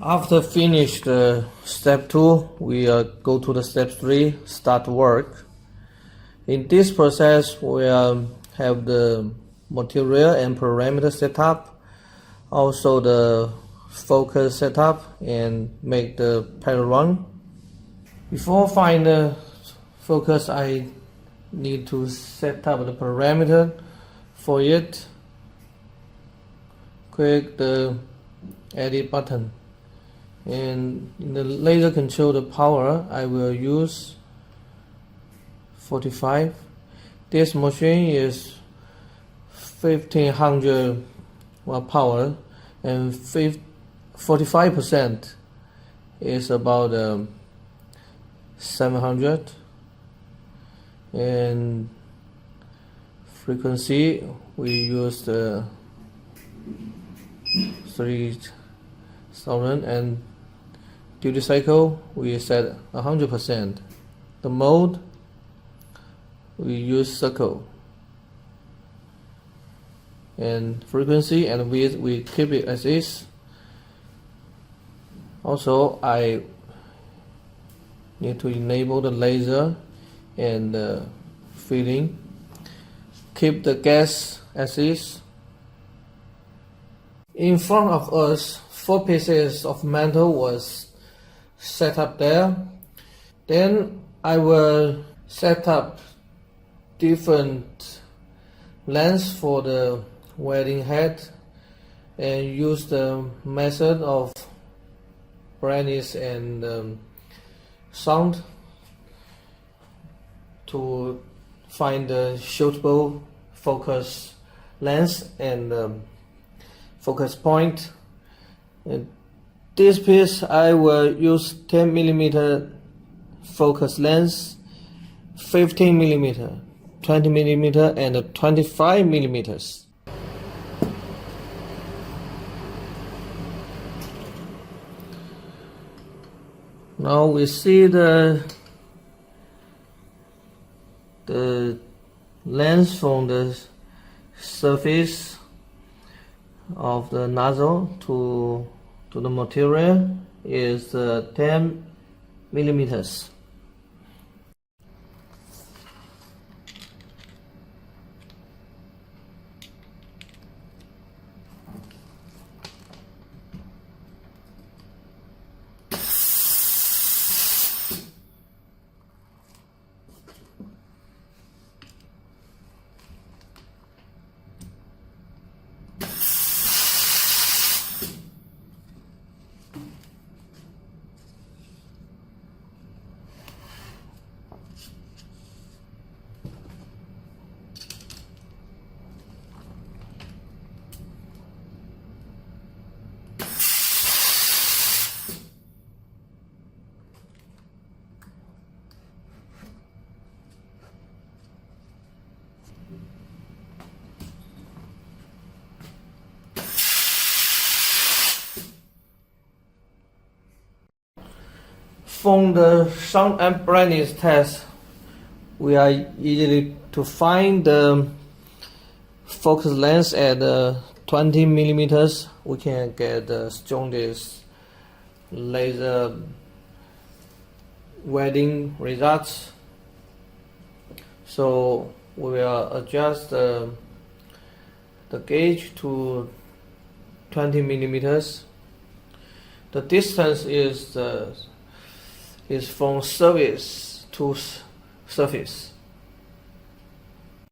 After finish the step 2, we go to the step 3, start work. In this process, we have the material and parameter setup, also the focus setup, and make the pedal run. Before find the focus, I need to set up the parameter for it. Click the edit button, and in the laser control the power I will use 45. This machine is 1500 watt power, and 45% is about 700, and frequency we use the 3000, and duty cycle we set 100%. The mode we use circle, and frequency and width we keep it as is. Also, I need to enable the laser and filling. Keep the gas as is. In front of us, 4 pieces of metal was set up there. Then I will set up different lengths for the welding head and use the method of brightness and sound to find the suitable focus length and focus point. And this piece I will use 10mm focus length, 15mm, 20mm, and 25mm. Now we see the length from the surface of the nozzle to the material is 10 millimeters. From the sound and brightness test, we are easily to find the focus length at 20 millimeters. We can get the strongest laser welding results. So we will adjust the gauge to 20 millimeters. The distance is from surface to surface.